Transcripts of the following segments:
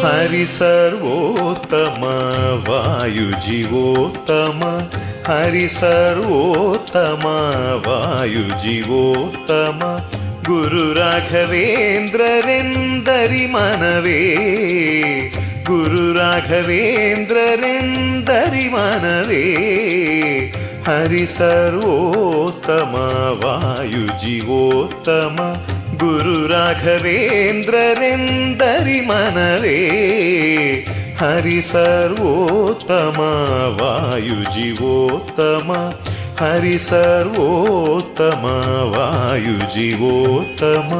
ಹರಿ ಸರ್ವೋತ್ತಮ ವಾಯು ಜೀವೋತ್ತಮ ಹರಿ ಸರ್ವೋತ್ತಮ ವಾಯು ಜೀವೋತ್ತಮ ಗುರು ರಾಘವೇಂದ್ರರೆಂದರಿ ಮನವೇ ಗುರು ರಾಘವೇಂದ್ರರೆಂದರಿ ಮನವೇ ಹರಿ ಸರ್ವೋತ್ತಮ ವಾಯು ಜೀವೋತ್ತಮ ಗುರು ರಾಘವೇಂದ್ರರೆಂದರಿ ಮನವೇ ಹರಿ ಸರ್ವೋತ್ತಮ ವಾಯು ಜೀವೋತ್ತಮ ಹರಿ ಸರ್ವೋತ್ತಮ ವಾಯು ಜೀವೋತ್ತಮ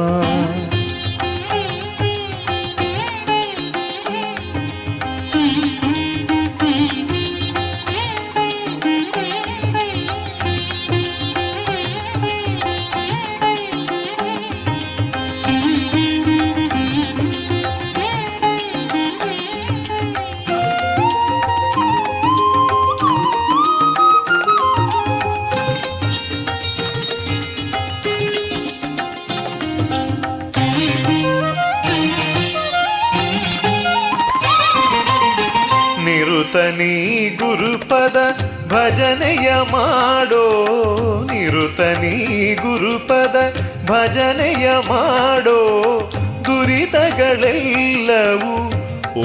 ನಿರುತನಿ ಗುರುಪದ ಭಜನೆಯ ಮಾಡೋ ನಿರುತನಿ ಗುರುಪದ ಭಜನೆಯ ಮಾಡೋ ದುರಿತಗಳೆಲ್ಲವೂ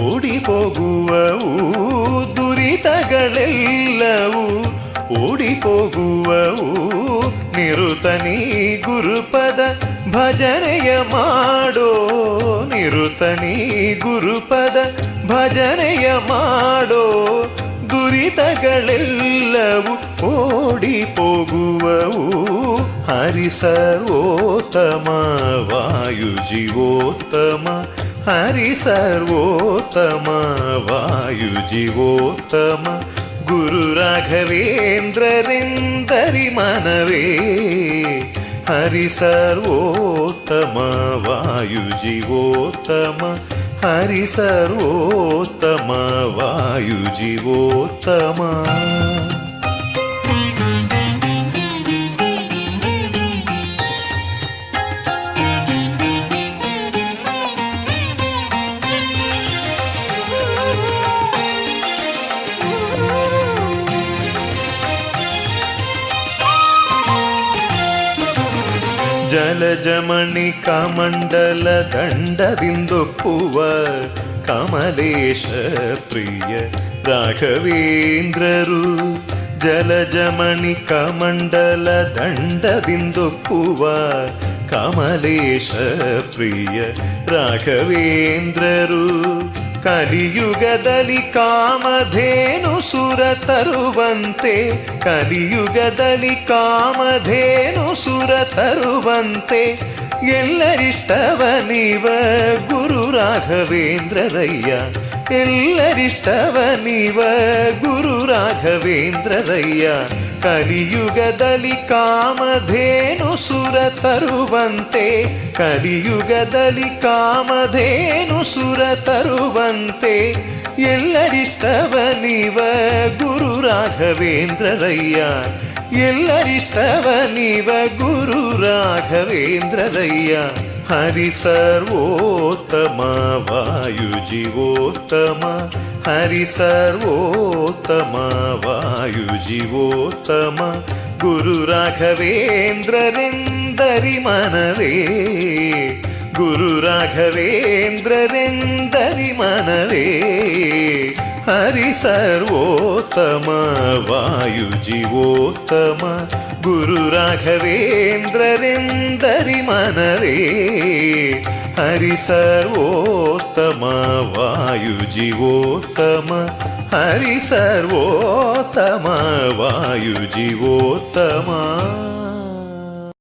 ಓಡಿ ಹೋಗುವವು ದುರಿತಗಳೆಲ್ಲವೂ ಓಡಿ ಹೋಗುವವು ನಿರುತನಿ ಗುರುಪದ ಭಜನೆಯ ಮಾಡೋ ನಿರುತನಿ ಗುರುಪದ ಭಜನೆಯ ಮಾಡೋ ದುರಿತಗಳೆಲ್ಲವೂ ಓಡಿ ಹೋಗುವವು ಹರಿ ಸರ್ವೋತ್ತಮ ವಾಯು ಜೀವೋತ್ತಮ ಹರಿ ಸರ್ವೋತ್ತಮ ವಾಯು ಜೀವೋತ್ತಮ ಗುರು ರಾಘವೇಂದ್ರರೆಂದರಿ ಮನವೇ ಹರಿ ಸರ್ವೋತ್ತಮ ವಾಯು ಜೀವೋತ್ತಮ ಹರಿ ಸರ್ವೋತ್ತಮ ವಾಯು ಜೀವೋತ್ತಮ ಜಲಜಮಣಿ ಕಮಂಡಲ ದಂಡದಿಂದೊಪ್ಪುವ ಕಮಲೇಶ ಪ್ರಿಯ ರಾಘವೇಂದ್ರರು ಜಲಜಮಣಿ ಕಮಂಡಲ ದಂಡದಿಂದೊಪ್ಪುವ ಕಮಲೇಶ ಪ್ರಿಯ ರಾಘವೇಂದ್ರರು ಕಲಿಯುಗದಲ್ಲಿ ಕಾಮಧೇನು ಸುರ ತರುವಂತೆ ಕಲಿಯುಗದಲ್ಲಿ ಕಾಮಧೇನು ಸುರ ತರುವಂತೆ ಎಲ್ಲರಿಷ್ಟವನಿವ ಗುರು ರಾಘವೇಂದ್ರರಯ್ಯ ಎಲ್ಲರಿಷ್ಟವನಿವ ಗುರು ರಾಘವೇಂದ್ರರಯ್ಯ ಕಲಿಯುಗದಲ್ಲಿ ಕಾಮಧೇನು ಸುರ ತರುವಂತೆ ಕಲಿಯುಗದಲ್ಲಿ ಕಾಮಧೇನು ಸುರ ತರುವಂತೆ ಎಲ್ಲರಿಷ್ಟವನಿವ ಗುರು ರಾಘವೇಂದ್ರರಯ್ಯ ಎಲ್ಲರಿಷ್ಟವನಿವ ಗುರು ರಾಘವೇಂದ್ರರಯ್ಯ ಹರಿ ಸರ್ವೋತ್ತಮ ವಾಯು ಜೀವೋತ್ತಮ ಹರಿ ಸರ್ವೋತ್ತಮ ವಾಯು ಜೀವೋತ್ತಮ ಗುರು ರಾಘವೇಂದ್ರರೆಂದರಿ ಮನವೇ ಗುರು ರಾಘವೇಂದ್ರರೆಂದರಿ ಮನವೇ ಹರಿ ಸರ್ವೋತ್ತಮ ವಾಯು ಜೀವೋತ್ತಮ ಗುರು ರಾಘವೇಂದ್ರರೆಂದರಿ ಮನವೇ ಹರಿ ಸರ್ವೋತ್ತಮ ವಾಯು ಜೀವೋತ್ತಮ ಹರಿ ಸರ್ವೋತ್ತಮ ವಾಯು ಜೀವೋತ್ತಮ